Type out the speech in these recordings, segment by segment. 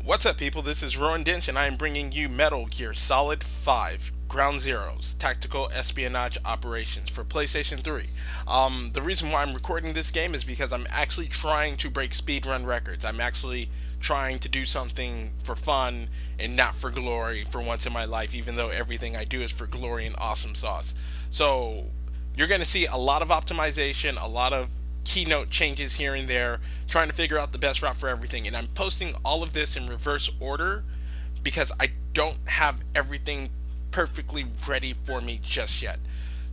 What's up, people? This is Rowan Dench, and I am bringing you Metal Gear Solid 5 Ground Zeroes Tactical Espionage Operations for PlayStation 3. The reason why I'm recording this game is because I'm actually trying to break speedrun records. I'm actually trying to do something for fun and not for glory for once in my life, even though everything I do is for glory and awesome sauce. So, you're going to see a lot of optimization, a lot of keynote changes here and there, trying to figure out the best route for everything. And I'm posting all of this in reverse order because I don't have everything perfectly ready for me just yet.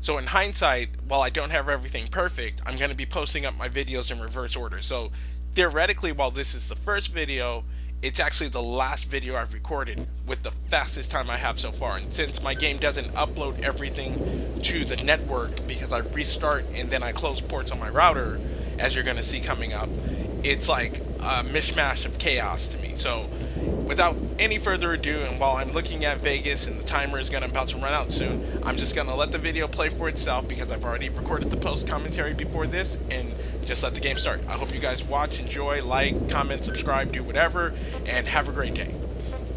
So in hindsight, while I don't have everything perfect, I'm going to be posting up my videos in reverse order. So theoretically, while this is the first video, it's actually the last video I've recorded with the fastest time I have so far. And since my game doesn't upload everything to the network because I restart and then I close ports on my router, as you're going to see coming up, it's like a mishmash of chaos to me. So without any further ado, and while I'm looking at Vegas and the timer is about to run out soon, I'm just going to let the video play for itself because I've already recorded the post commentary before this, and just let the game start. I hope you guys watch, enjoy, like, comment, subscribe, do whatever, and have a great day.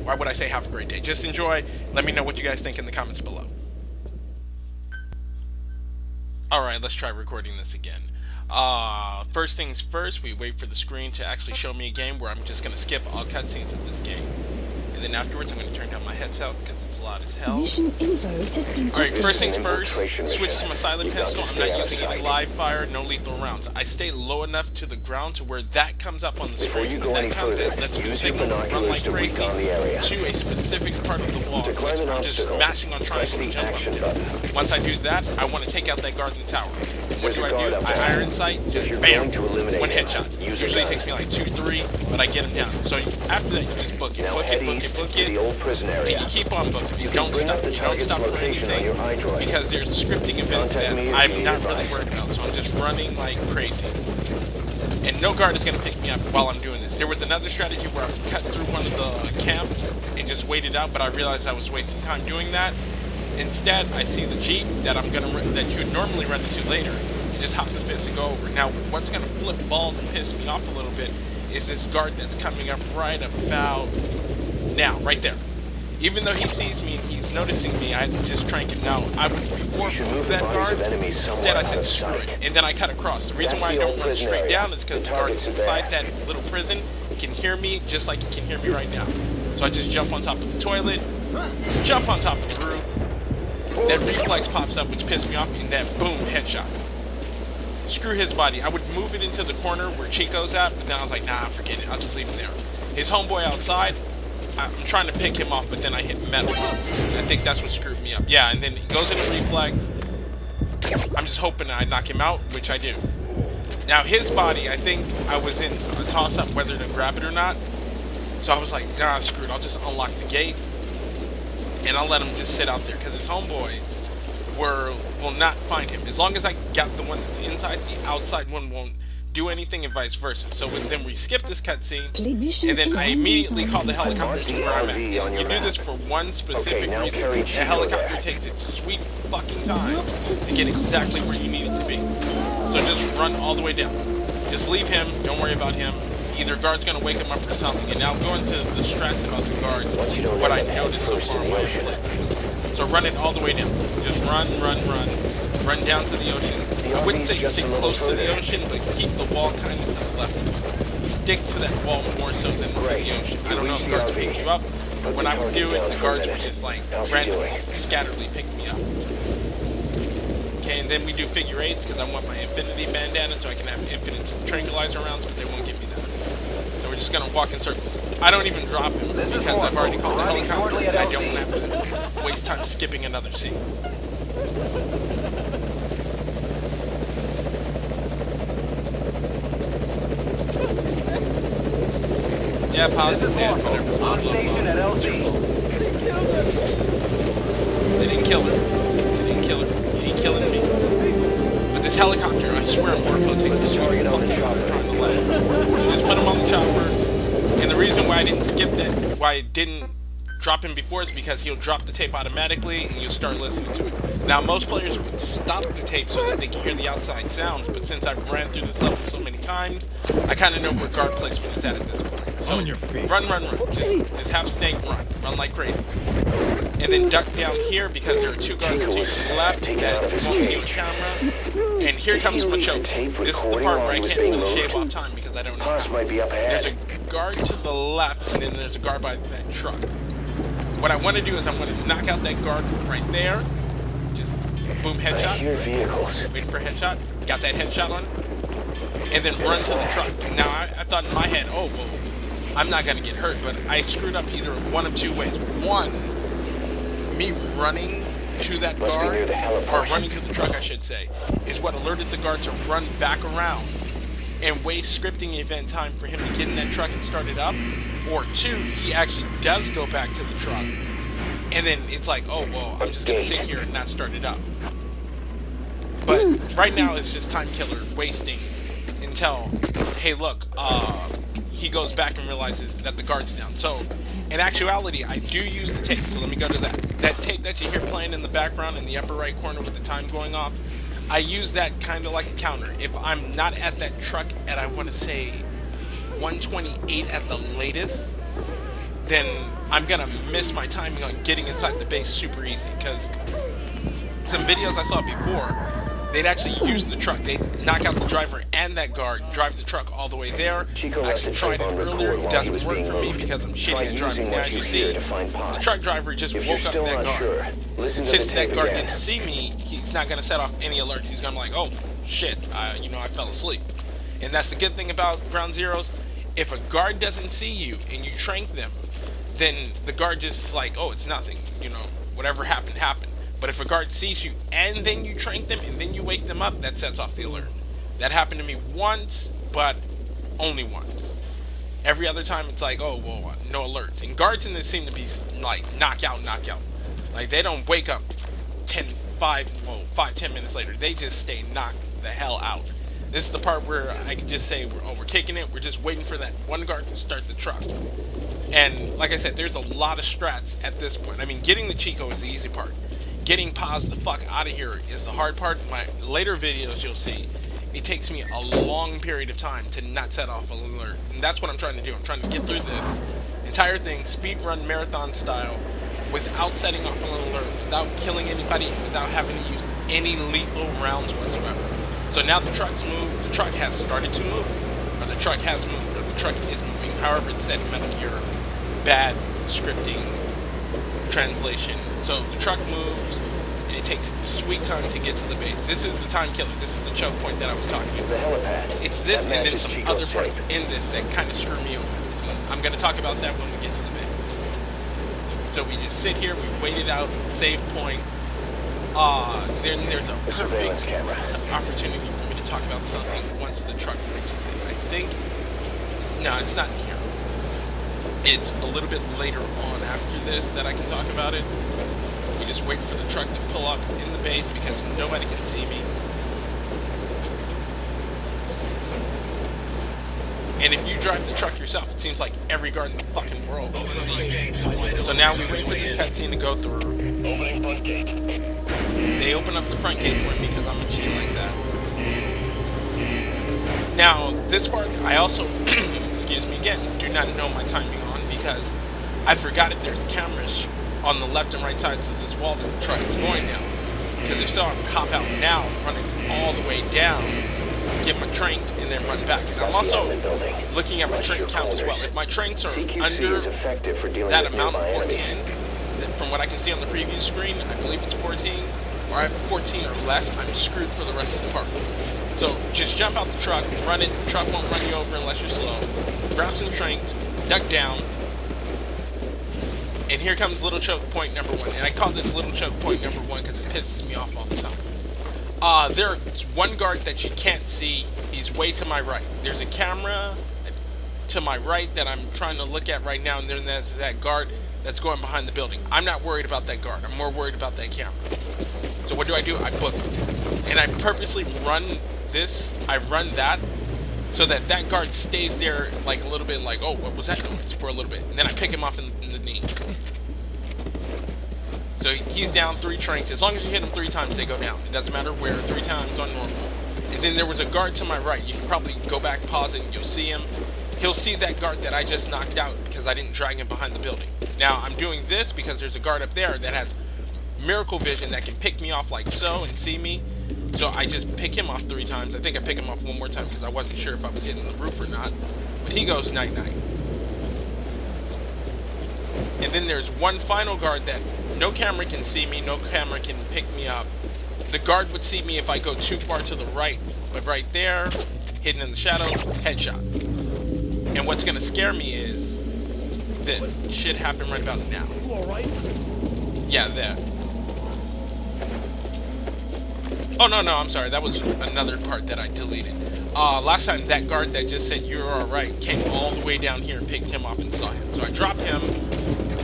Why would I say have a great day? Just enjoy. Let me know what you guys think in the comments below. Alright, let's try recording this again. First things first, we wait for the screen to actually show me a game where I'm just going to skip all cutscenes of this game. And then afterwards, I'm going to turn down my headset because it's loud as hell. Alright, first things first, switch to my silent pistol. I'm not using any live fire, no lethal rounds. I stay low enough to the ground to where that comes up on the screen. When that comes, it lets me signal and run like crazy to a specific part of the wall, which I'm just mashing on triangle to jump up to. Once I do that, I want to take out that guard in the tower. What do? I iron sight, just bam, one headshot. Usually it takes me like 2, 3, but I get him down. So after that, you just book it, and you keep on booking. You don't stop. You don't stop for anything because there's scripting events that I'm not really worried about. So I'm just running like crazy, and no guard is going to pick me up while I'm doing this. There was another strategy where I cut through one of the camps and just waited out, but I realized I was wasting time doing that. Instead, I see the Jeep that that you would normally run into later. You just hop the fence and go over. Now, what's going to flip balls and piss me off a little bit is this guard that's coming up right about now, right there. Even though he sees me and he's noticing me, I just trank him. Now, I would before move that guard. Instead, I said screw it, and then I cut across. The reason why I don't run straight down is because the guard inside that little prison can hear me just like he can hear me right now. So I just jump on top of the toilet, jump on top of the roof. That reflex pops up, which pissed me off, and that boom, headshot. Screw his body. I would move it into the corner where Chico's at, but then I was like, nah, forget it. I'll just leave him there. His homeboy outside, I'm trying to pick him off, but then I hit metal. I think that's what screwed me up. Yeah, and then he goes into reflex. I'm just hoping I knock him out, which I do. Now, his body, I think I was in a toss-up whether to grab it or not. So I was like, nah, screw it. I'll just unlock the gate, and I'll let him just sit out there, because his homeboys will not find him. As long as I got the one that's inside, the outside one won't do anything, and vice versa. So then we skip this cutscene, and then I immediately call the helicopter to where I'm at. And you do this for one specific reason. The helicopter takes its sweet fucking time to get exactly where you need it to be. So just run all the way down. Just leave him, don't worry about him. Either guard's gonna wake him up or something. And now going to the strats about the guards, what I noticed so far in my clip. So run it all the way down. Just run down to the ocean. I wouldn't say stick close to the ocean, but keep the wall kind of to the left. Stick to that wall more so than to the ocean. I don't know if guards pick you up, but when I would do it, the guards would just like randomly, scatteredly pick me up. Okay, and then we do figure 8s because I want my infinity bandana so I can have infinite tranquilizer rounds, but they won't give me that. So we're just gonna walk in circles. I don't even drop him because I've already called the helicopter and I don't have to waste time skipping another scene. Yeah, Paz is dead, whatever. They didn't kill her. They didn't kill her. He ain't killing me. But this helicopter, I swear, Morpho takes a sweet fucking chopper trying to land. So just put him on the chopper. And the reason why I didn't skip that, why I didn't drop him before is because he'll drop the tape automatically and you'll start listening to it. Now, most players would stop the tape so that they can hear the outside sounds, but since I've ran through this level so many times, I kind of know where guard placement is at this point. So, run. Just have Snake run like crazy. And then duck down here because there are 2 guards to your left that you won't see on camera. And here comes my choke. This is the part where I can't really shave off time because I don't know how. There's a guard to the left, and then there's a guard by that truck. What I want to do is I'm going to knock out that guard right there. Just boom, headshot. Waiting for a headshot. Got that headshot on it. And then run to the truck. Now, I thought in my head, oh, well, I'm not going to get hurt, but I screwed up either one of 2 ways. One, me running to that guard, or running to the truck, I should say, is what alerted the guard to run back around and waste scripting event time for him to get in that truck and start it up. Or 2, he actually does go back to the truck, and then it's like, oh, well, I'm just going to sit here and not start it up. But right now it's just time killer, wasting until, hey, look, he goes back and realizes that the guard's down. So, in actuality, I do use the tape, so let me go to that. That tape that you hear playing in the background in the upper right corner with the time going off, I use that kind of like a counter. If I'm not at that truck at, I want to say, 128 at the latest, then I'm going to miss my timing on getting inside the base super easy, because some videos I saw before, they'd actually use the truck. They'd knock out the driver and that guard, drive the truck all the way there. I actually tried it earlier. It doesn't work for me because I'm shitty at driving. Now, as you see, the truck driver just woke up that guard. And since that guard didn't see me, he's not going to set off any alerts. He's going to be like, oh, shit, you know, I fell asleep. And that's the good thing about Ground Zeroes. If a guard doesn't see you and you trank them, then the guard just is like, oh, it's nothing. You know, whatever happened, happened. But if a guard sees you and then you trank them and then you wake them up, that sets off the alert. That happened to me once, but only once. Every other time it's like, oh, well, no alerts. And guards in this seem to be like knockout. Like they don't wake up 5-10 minutes later. They just stay knocked the hell out. This is the part where I can just say, oh, we're kicking it. We're just waiting for that one guard to start the truck. And like I said, there's a lot of strats at this point. I mean, getting the Chico is the easy part. Getting Paz the fuck out of here is the hard part. In my later videos, you'll see, it takes me a long period of time to not set off an alert. And that's what I'm trying to do. I'm trying to get through this entire thing, speed run marathon style, without setting off an alert, without killing anybody, without having to use any lethal rounds whatsoever. So now the truck's moved, the truck has started to move, or the truck has moved, or the truck is moving. However it's said in Metal Gear, bad scripting translation. So the truck moves, and it takes sweet time to get to the base. This is the time killer. This is the choke point that I was talking about. It's this and then some other parts in this that kind of screw me over. I'm going to talk about that when we get to the base. So we just sit here, we wait it out, save point. Then there's a perfect opportunity for me to talk about something once the truck reaches it. I think, no, it's not here. It's a little bit later on after this that I can talk about it. We just wait for the truck to pull up in the base because nobody can see me. And if you drive the truck yourself, it seems like every guard in the fucking world can see you. So now we wait for this cutscene to go through. They open up the front gate for me because I'm a G like that. Now, this part, I also, excuse me again, do not know my timing on because I forgot if there's cameras on the left and right sides of this wall that the truck is going down. Because if so, I would hop out now, running all the way down, get my trains, and then run back. And I'm also looking at my train count as well. If my trains are under that amount of 14, from what I can see on the preview screen, I believe it's 14, or I have 14 or less, I'm screwed for the rest of the party. So just jump out the truck, run it, the truck won't run you over unless you're slow, grab some trains, duck down, and here comes little choke point number 1. And I call this little choke point number 1 because it pisses me off all the time. There's one guard that you can't see. He's way to my right. There's a camera to my right that I'm trying to look at right now, and then there's that guard that's going behind the building. I'm not worried about that guard. I'm more worried about that camera. So what do? I book him. And I purposely run this. I run that so that that guard stays there like a little bit like, oh, what was that noise for a little bit. And then I pick him off in the knee. So he's down 3 tranks. As long as you hit him 3 times, they go down. It doesn't matter where, 3 times on normal. And then there was a guard to my right. You can probably go back, pause it, and you'll see him. He'll see that guard that I just knocked out because I didn't drag him behind the building. Now, I'm doing this because there's a guard up there that has miracle vision that can pick me off like so and see me. So I just pick him off 3 times. I think I pick him off 1 more time because I wasn't sure if I was hitting the roof or not. But he goes night-night. And then there's one final guard that no camera can see me, no camera can pick me up. The guard would see me if I go too far to the right, but right there, hidden in the shadows, headshot. And what's gonna scare me is this. Shit happened right about now. You alright? Yeah, there. Oh, no, I'm sorry. That was another part that I deleted. Last time, that guard that just said you're alright came all the way down here and picked him off and saw him. So I dropped him,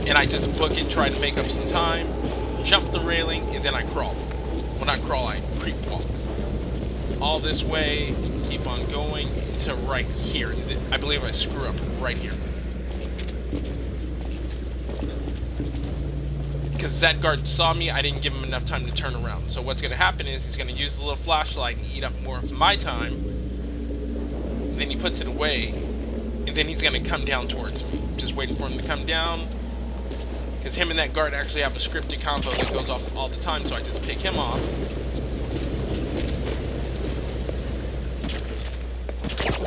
and I just book it, try to make up some time, jump the railing, and then I crawl. Well, not crawl, I creep walk. All this way, keep on going to right here. I believe I screw up right here. Because that guard saw me, I didn't give him enough time to turn around. So what's going to happen is he's going to use the little flashlight and eat up more of my time. And then he puts it away, and then he's going to come down towards me. Just waiting for him to come down. Because him and that guard actually have a scripted combo that goes off all the time, so I just pick him off.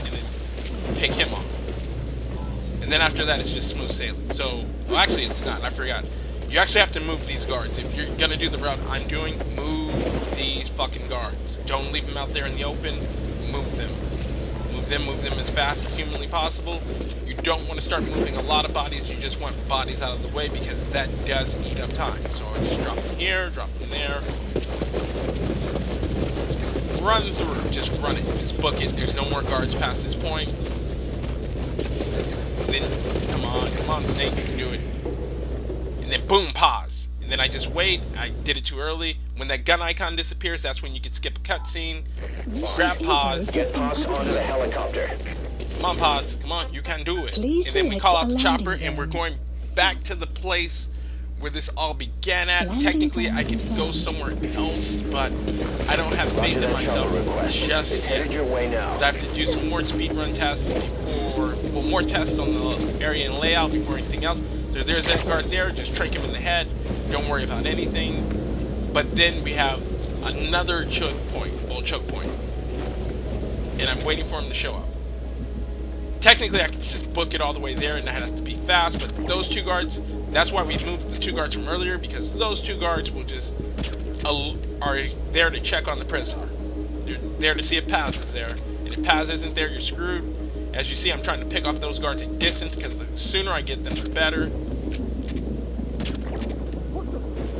And then pick him off. And then after that, it's just smooth sailing. So, well, actually, it's not. I forgot. You actually have to move these guards. If you're going to do the route I'm doing, move these fucking guards. Don't leave them out there in the open. Move them. Move them as fast as humanly possible. You don't want to start moving a lot of bodies. You just want bodies out of the way because that does eat up time. So I just drop them here, drop them there. Run through. Just run it. Just book it. There's no more guards past this point. And then, come on, Snake, you can do it. And then boom, pause. And then I just wait. I did it too early. When that gun icon disappears, that's when you can skip a cutscene. Grab pause. Get Paz onto the helicopter. Come on, pause. Come on, you can do it. Please And then we select call a out the landing chopper, and we're zone. going back to the place where this all began at. Landing Technically, zone I could go confirmed. somewhere else, but I don't have faith in that myself chopper request. just It's yet. headed your way now. I have to do some more speedrun tests before, well, more tests on the area and layout before anything else. So there's that guard there, just trick him in the head. Don't worry about anything. But then we have another choke point. And I'm waiting for him to show up. Technically, I could just book it all the way there and I have to be fast, but those 2 guards, that's why we moved the 2 guards from earlier, because those 2 guards will just, are there to check on the prisoner. They're there to see if Paz is there, and if Paz isn't there, you're screwed. As you see, I'm trying to pick off those guards at distance, because the sooner I get them, the better.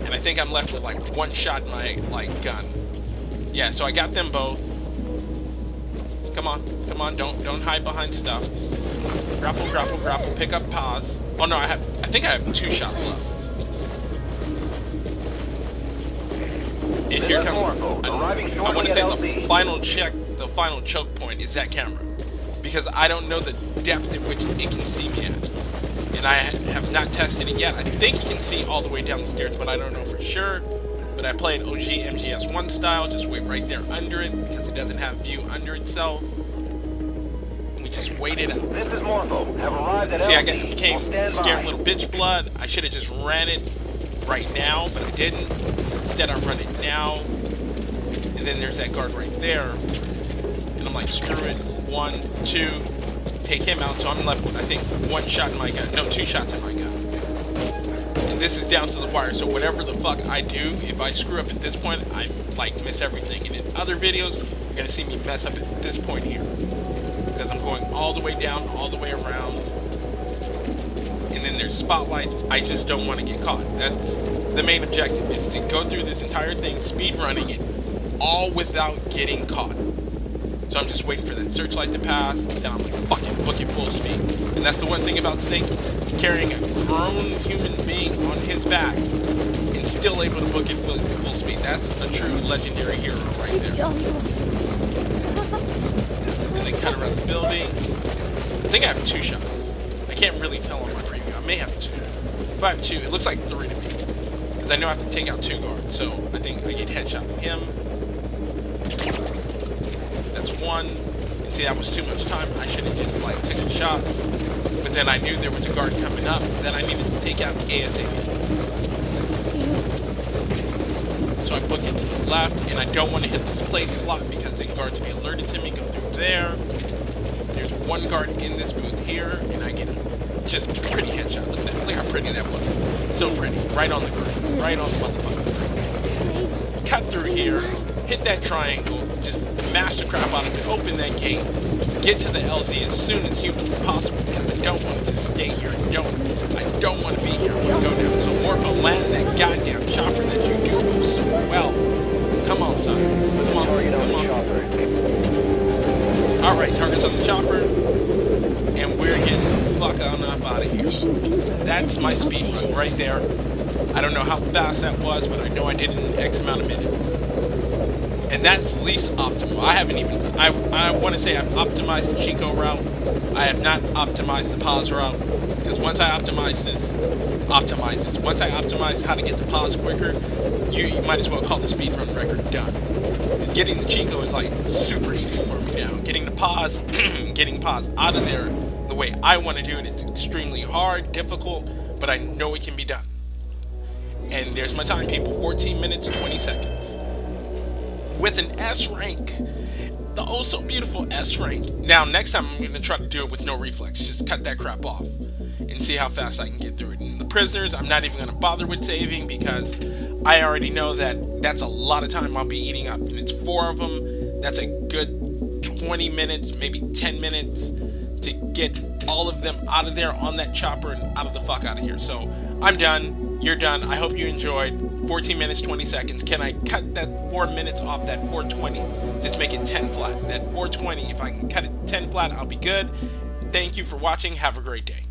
And I think I'm left with like 1 shot in my gun. Yeah, so I got them both. Come on, don't hide behind stuff. Grapple, pick up Paz. Oh no, I think I have 2 shots left. And here comes, I want to say the final choke point is that camera. Because I don't know the depth at which it can see me at. And I have not tested it yet. I think you can see all the way down the stairs, but I don't know for sure. But I played OG MGS1 style, just wait right there under it, because it doesn't have view under itself. And we just waited out. This is Morpho. Have arrived at See, I LZ. became Stand scared by. little bitch blood. I should have just ran it right now, but I didn't. Instead, I run it now. And then there's that guard right there. And I'm like, screw it. 1, 2, take him out. So I'm left with, I think, 1 shot in my gun. No, 2 shots in my gun. And this is down to the wire. So whatever the fuck I do, if I screw up at this point, I like miss everything. And in other videos, you're gonna see me mess up at this point here, because I'm going all the way down, all the way around. And then there's spotlights. I just don't want to get caught. That's the main objective, is to go through this entire thing, speed running it, all without getting caught. So I'm just waiting for that searchlight to pass, then I'm like, fuck it, book it full speed. And that's the one thing about Snake, carrying a grown human being on his back and still able to book it full speed. That's a true legendary hero right there. And then cut around the building. I think I have 2 shots. I can't really tell on my preview. I may have 2. If I have 2, it looks like 3 to me. because I know I have to take out 2 guards. So I think I get headshot from him. That's 1. And see, that was too much time. I should have just like taken a shot. But then I knew there was a guard coming up that I needed to take out ASAP. So I book it to the left, and I don't want to hit those plates a lot because then guards will be alerted to me. Go through there. There's 1 guard in this booth here, and I get just pretty headshot. Look at that. Look how pretty that was. So pretty. Right on the groove. Right on the motherfucker. Cut through here. Hit that triangle. Just mash the crap out of it. Open that gate. Get to the LZ as soon as humanly possible because I don't want to just stay here. I don't want to be here. I want to go down. So Morpho, land that goddamn chopper that you do so well. Come on, son. Come on. Target on Come the on. chopper. Alright, target's on the chopper. And we're getting the fuck on up out of here. That's my speed run right there. I don't know how fast that was, but I know I did it in X amount of minutes. And that's least optimal. I haven't even, I want to say I've optimized the Chico route. I have not optimized the Paz route. Because once I optimize once I optimize how to get the Paz quicker, you might as well call the speedrun record done. Because getting the Chico is like super easy for me now. Getting the Paz, getting Paz out of there the way I want to do it is extremely hard, difficult, but I know it can be done. And there's my time, people. 14 minutes, 20 seconds. With an S rank. The oh so beautiful S rank. Now, next time I'm going to try to do it with no reflex. Just cut that crap off. And see how fast I can get through it. And the prisoners, I'm not even going to bother with saving because I already know that that's a lot of time I'll be eating up. And it's 4 of them. That's a good 20 minutes, maybe 10 minutes to get all of them out of there on that chopper and out of the fuck out of here. So I'm done. You're done. I hope you enjoyed. 14 minutes, 20 seconds. Can I cut that 4 minutes off that 420? Just make it 10 flat. That 420, if I can cut it 10 flat, I'll be good. Thank you for watching. Have a great day.